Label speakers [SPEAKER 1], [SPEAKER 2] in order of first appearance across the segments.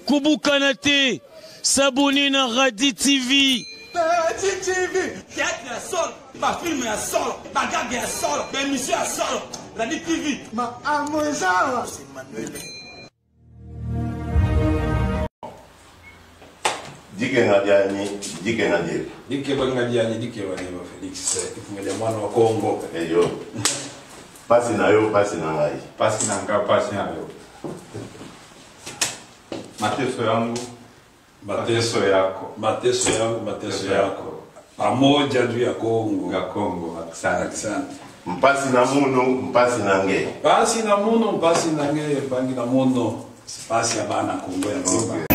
[SPEAKER 1] Koubou Kanate, Sabounina Radi TV.
[SPEAKER 2] Radi TV. Théâtre à sol, pas film à sol, pas gag à sol, pas émission à sol. Radi TV. Ma amoisa. C'est Manuel.
[SPEAKER 3] Dike Ngadiani, Dike Ngadiani.
[SPEAKER 4] Dike Ngadiani, Dike Ngadiani, Félix. Il faut au Congo.
[SPEAKER 3] Et yo. Passe na yo, passe na ngai.
[SPEAKER 4] Passe na nga, passe na yo.
[SPEAKER 3] Mateso yangu.
[SPEAKER 4] Mateso yako. Mateso yangu, mateso yako. Pamoja juu ya Kongo. Ya Kongo, asante.
[SPEAKER 3] Mpasi na muno, mpasi na nge.
[SPEAKER 4] Pasi na muno, mpasi na nge, pangi na muno. Pasi ya bana Kongo ya Kongo.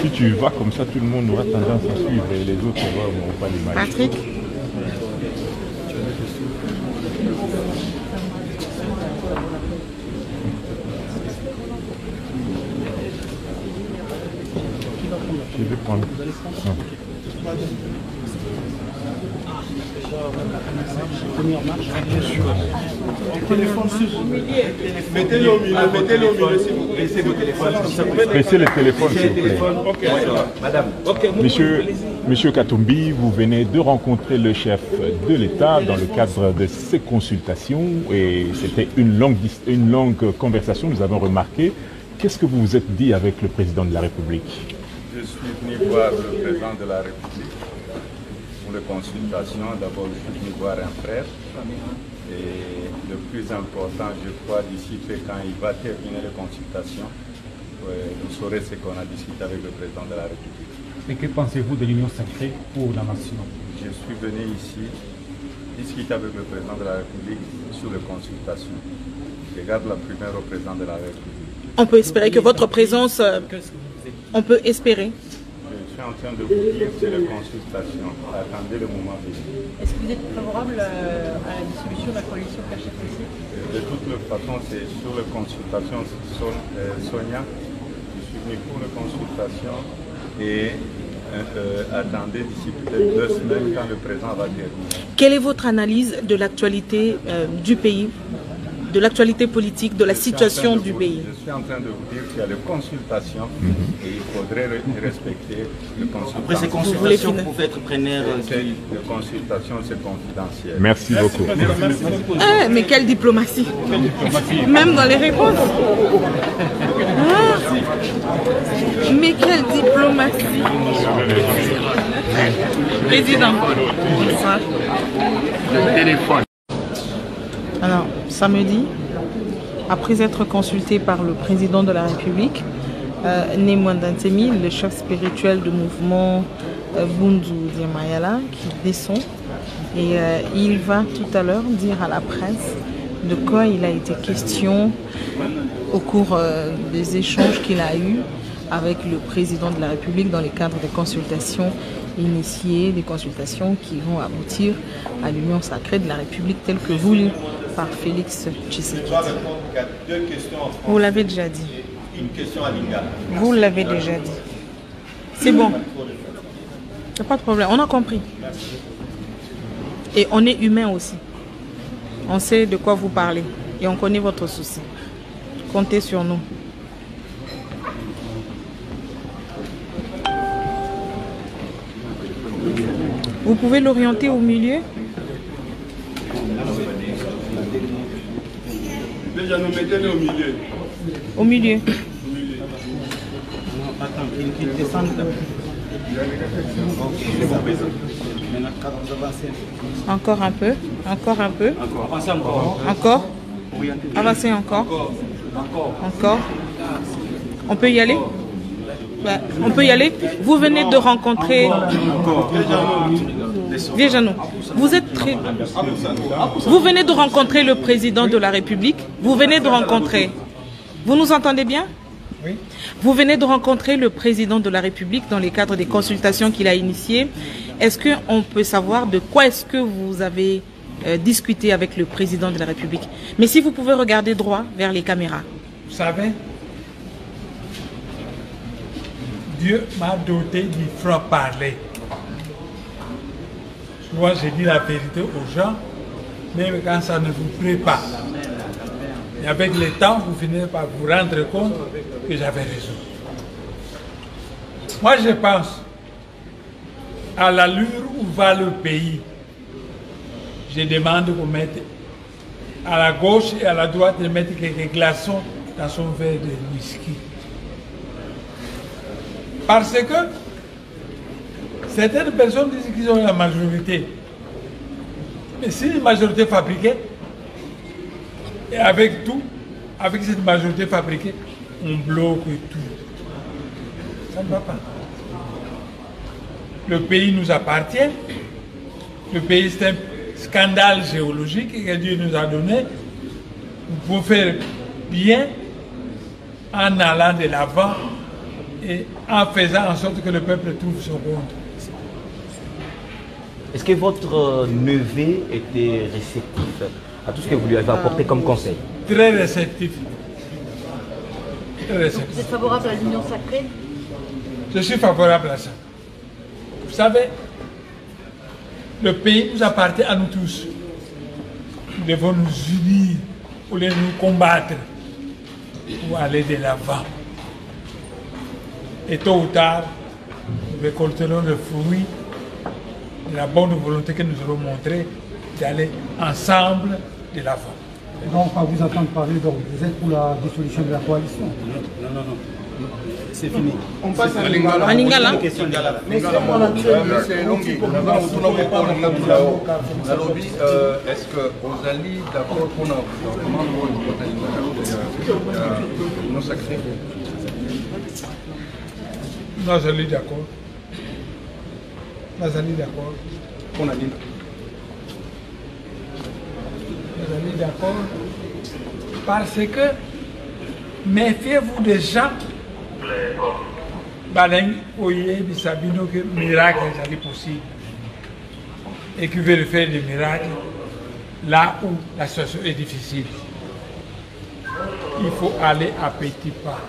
[SPEAKER 5] Si tu vas comme ça, tout le monde aura tendance à suivre et les autres n'auront pas l'image.
[SPEAKER 6] Patrick?
[SPEAKER 5] Je vais prendre.
[SPEAKER 7] Première marche. Mettez-le au milieu, mettez-le au milieu, s'il vous plaît. Laissez vos téléphones.
[SPEAKER 5] Baissez le téléphone, s'il vous plaît.
[SPEAKER 7] Madame.
[SPEAKER 5] Monsieur Katumbi, vous venez de rencontrer le chef de l'État dans le cadre de ces consultations et c'était une longue conversation, nous avons remarqué. Qu'est-ce que vous vous êtes dit avec le président de la République?
[SPEAKER 8] Je suis venu voir le président de la République pour les consultations. D'abord, je suis venu voir un frère. Et le plus important, je crois, d'ici peu, quand il va terminer les consultations, vous saurez ce qu'on a discuté avec le président de la République.
[SPEAKER 9] Et que pensez-vous de l'Union sacrée pour la nation?
[SPEAKER 8] Je suis venu ici discuter avec le président de la République sur les consultations. Je garde la primaire au président de la République.
[SPEAKER 6] On peut espérer que votre présence... On peut espérer.
[SPEAKER 8] Je suis en train de vous dire, c'est les consultations. Attendez le moment venu.
[SPEAKER 10] Est-ce que vous êtes favorable à la dissolution de la coalition Cachet-Fessé?
[SPEAKER 8] De toute façon, c'est sur les consultations. Sonia, je suis venu pour les consultations et attendez d'ici peut-être 2 semaines quand le président va terminer.
[SPEAKER 6] Quelle est votre analyse de l'actualité du pays, de l'actualité politique, de la situation du pays?
[SPEAKER 8] Je suis en train de vous dire qu'il y a les consultations et il faudrait respecter les consultations.
[SPEAKER 11] Après ces consultations, vous pouvez être preneur.
[SPEAKER 8] Les consultations, c'est confidentiel.
[SPEAKER 5] Merci beaucoup.
[SPEAKER 6] Mais quelle diplomatie. Même dans les réponses. Mais quelle diplomatie. Président.
[SPEAKER 5] Le téléphone.
[SPEAKER 6] Alors, samedi, après être consulté par le président de la République, Némouanda Ntemi, le chef spirituel du mouvement Bundu Mayala, qui descend, et il va tout à l'heure dire à la presse de quoi il a été question au cours des échanges qu'il a eus avec le président de la République dans le cadre des consultations initiées, des consultations qui vont aboutir à l'union sacrée de la République telle que voulue par Félix Tshisekedi. Vous l'avez déjà dit.
[SPEAKER 7] Une question à Lingala.
[SPEAKER 6] Vous l'avez déjà dit. C'est bon. Il n'y a pas de problème. On a compris. Et on est humain aussi. On sait de quoi vous parlez. Et on connaît votre souci. Comptez sur nous. Vous pouvez l'orienter au milieu?
[SPEAKER 7] Déjà, nous mettons au milieu.
[SPEAKER 6] Au milieu.
[SPEAKER 11] Attends, il descend.
[SPEAKER 6] Encore un peu. Encore un peu.
[SPEAKER 11] Avancez encore.
[SPEAKER 6] Encore. Avancez encore. Encore. On peut y aller? On peut y aller. Vous venez de rencontrer... Viens, vous êtes très... Vous venez de rencontrer le président de la République. Vous venez de rencontrer... Vous nous entendez bien?
[SPEAKER 7] Oui.
[SPEAKER 6] Vous venez de rencontrer le président de la République dans le cadre des consultations qu'il a initiées. Est-ce qu'on peut savoir de quoi est-ce que vous avez discuté avec le président de la République? Mais si vous pouvez regarder droit vers les caméras.
[SPEAKER 7] Vous savez, Dieu m'a doté du franc-parler. Moi, j'ai dit la vérité aux gens, même quand ça ne vous plaît pas. Et avec le temps, vous finissez par vous rendre compte que j'avais raison. Moi, je pense à l'allure où va le pays. Je demande qu'on mette à la gauche et à la droite de mettre quelques glaçons dans son verre de whisky. Parce que certaines personnes disent qu'ils ont la majorité. Mais si une majorité fabriquée, et avec tout, avec cette majorité fabriquée, on bloque tout. Ça ne va pas. Le pays nous appartient. Le pays, c'est un scandale géologique que Dieu nous a donné. Nous pouvons faire bien en allant de l'avant et en faisant en sorte que le peuple trouve son compte.
[SPEAKER 11] Est-ce que votre neveu était réceptif à tout ce que vous lui avez apporté comme conseil?
[SPEAKER 7] Très réceptif. Très réceptif.
[SPEAKER 10] Vous êtes favorable à l'union sacrée?
[SPEAKER 7] Je suis favorable à ça. Vous savez, le pays nous appartient à nous tous. Nous devons nous unir pour nous combattre, pour aller de l'avant. Et tôt ou tard, nous récolterons le fruit de la bonne volonté que nous aurons montrée d'aller ensemble de l'avant.
[SPEAKER 9] Donc, à vous entendre parler, donc, vous êtes pour la dissolution de la coalition?
[SPEAKER 11] Non. C'est fini.
[SPEAKER 7] On passe à
[SPEAKER 6] Lingala.
[SPEAKER 8] Est-ce que vous allez d'accord pour nous sacré?
[SPEAKER 7] Non, je suis d'accord. Non, je suis d'accord.
[SPEAKER 8] On a dit.
[SPEAKER 7] Je suis d'accord. Parce que méfiez-vous des gens. Baleng, Oye, Bisabino, que miracle est possible. Et qui veulent faire des miracles là où la situation est difficile. Il faut aller à petits pas.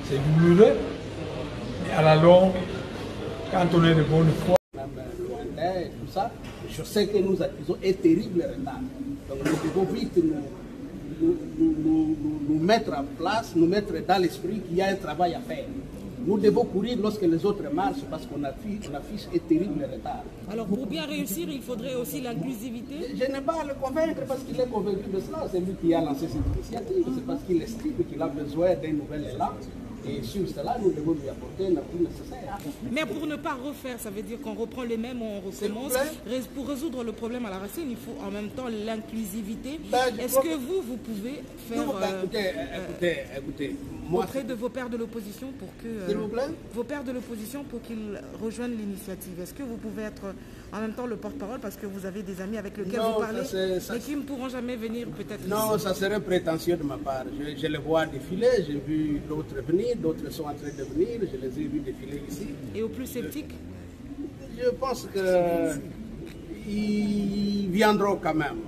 [SPEAKER 7] C'est douloureux, mais à la longue, quand on est de bonne foi.
[SPEAKER 12] Tout ça, je sais que nous avons un terrible retard. Donc nous devons vite nous mettre en place, nous mettre dans l'esprit qu'il y a un travail à faire. Nous devons courir lorsque les autres marchent parce qu'on affiche un terrible retard.
[SPEAKER 6] Alors pour bien réussir, il faudrait aussi l'inclusivité?
[SPEAKER 12] Je n'ai pas à le convaincre parce qu'il est convaincu de cela. C'est lui qui a lancé cette initiative. C'est parce qu'il estime qu'il a besoin d'un nouvel élan. Et sur cela, nous devons lui apporter l'appui nécessaire.
[SPEAKER 6] Mais pour ne pas refaire, ça veut dire qu'on reprend les mêmes, on recommence. Pour résoudre le problème à la racine, il faut en même temps l'inclusivité. Est-ce que vous pouvez faire
[SPEAKER 12] écoutez, moi,
[SPEAKER 6] auprès de vos pairs de l'opposition pour que vos pairs de l'opposition pour qu'ils rejoignent l'initiative? Est-ce que vous pouvez être en même temps le porte-parole parce que vous avez des amis avec lesquels vous parlez, mais qui ne pourront jamais venir peut-être?
[SPEAKER 12] Non, ça serait prétentieux de ma part. Je les vois défiler, j'ai vu d'autres venir. D'autres sont en train de venir, je les ai vus défiler ici.
[SPEAKER 6] Et aux plus sceptiques?
[SPEAKER 12] Je pense qu'ils viendront quand même,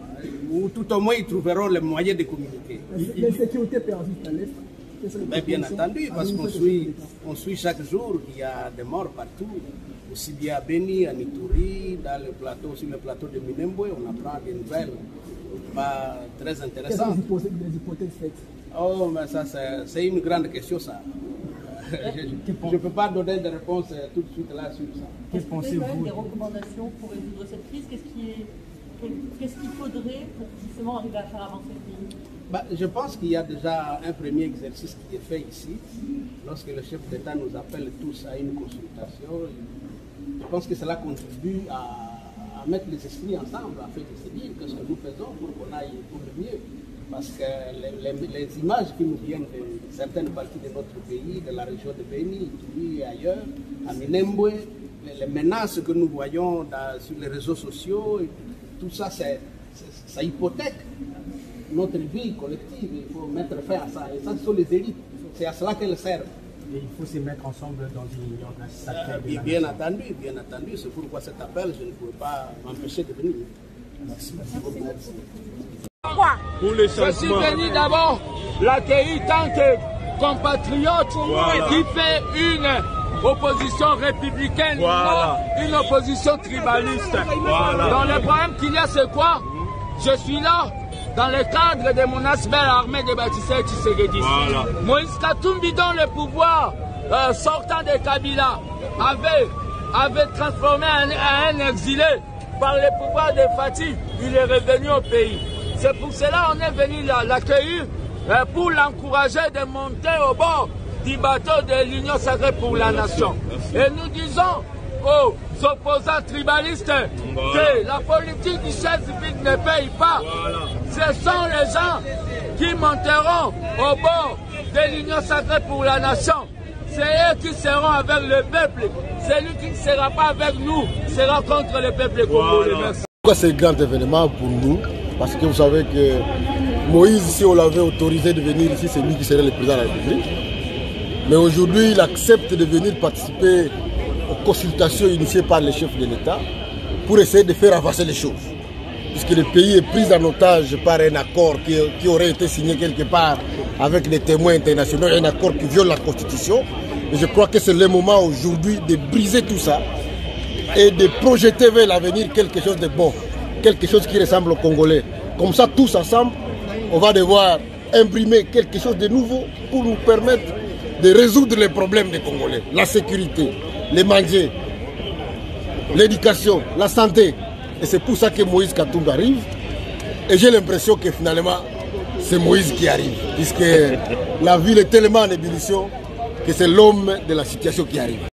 [SPEAKER 12] ou tout au moins ils trouveront le moyen de communiquer.
[SPEAKER 13] L'insécurité persiste à l'Est.
[SPEAKER 12] Mais bien entendu, parce qu'on suit chaque jour qu'il y a des morts partout, aussi bien à Beni, à Nitouri, dans le plateau, sur le plateau de Minembwe, on apprend des nouvelles pas très intéressantes.
[SPEAKER 13] Quelles sont les hypothèses faites?
[SPEAKER 12] Oh, mais ça, c'est une grande question, ça. Je ne peux pas donner de réponse tout de suite là sur ça.
[SPEAKER 10] Que pensez-vous des recommandations pour résoudre cette crise? Qu'est-ce qu'il faudrait pour justement arriver à faire avancer le pays?
[SPEAKER 12] Je pense qu'il y a déjà un premier exercice qui est fait ici. Lorsque le chef d'État nous appelle tous à une consultation, je pense que cela contribue à mettre les esprits ensemble, afin de se dire qu'est-ce que nous faisons pour qu'on aille pour le mieux. Parce que les images qui nous viennent de certaines parties de notre pays, de la région de Beni, et ailleurs, à Minembwe, les menaces que nous voyons sur les réseaux sociaux, tout ça, ça hypothèque notre vie collective. Il faut mettre fin à ça. Et ça, ce sont les élites. C'est à cela qu'elles servent.
[SPEAKER 9] Et il faut se mettre ensemble dans une union sacrée.
[SPEAKER 12] Bien entendu. C'est pourquoi cet appel, je ne pouvais pas m'empêcher de venir. Merci.
[SPEAKER 14] Pour les changements. Je suis venu d'abord l'accueillir tant que compatriote qui fait une opposition républicaine, une opposition tribaliste. Dans le problème qu'il y a, c'est quoi? Je suis là dans le cadre de mon aspect armé de Baptiste Tshisekedi. Moïse Katumbi, dans le pouvoir sortant de Kabila, avait transformé un exilé par le pouvoir de Fatih. Il est revenu au pays. C'est pour cela qu'on est venu l'accueillir pour l'encourager de monter au bord du bateau de l'Union sacrée pour la nation. Et nous disons aux opposants tribalistes que la politique du chef civique ne paye pas. Ce sont les gens qui monteront au bord de l'Union sacrée pour la nation. C'est eux qui seront avec le peuple. Celui qui ne sera pas avec nous sera contre le peuple congolais. Merci.
[SPEAKER 15] Pourquoi c'est un grand événement pour nous? Parce que vous savez que Moïse, si on l'avait autorisé de venir ici, c'est lui qui serait le président de la République. Mais aujourd'hui, il accepte de venir participer aux consultations initiées par les chefs de l'État pour essayer de faire avancer les choses. Puisque le pays est pris en otage par un accord qui aurait été signé quelque part avec les témoins internationaux, un accord qui viole la Constitution. Et je crois que c'est le moment aujourd'hui de briser tout ça et de projeter vers l'avenir quelque chose de bon, quelque chose qui ressemble aux Congolais. Comme ça, tous ensemble, on va devoir imprimer quelque chose de nouveau pour nous permettre de résoudre les problèmes des Congolais. La sécurité, les manger, l'éducation, la santé. Et c'est pour ça que Moïse Katumbi arrive. Et j'ai l'impression que finalement, c'est Moïse qui arrive. Puisque la ville est tellement en ébullition que c'est l'homme de la situation qui arrive.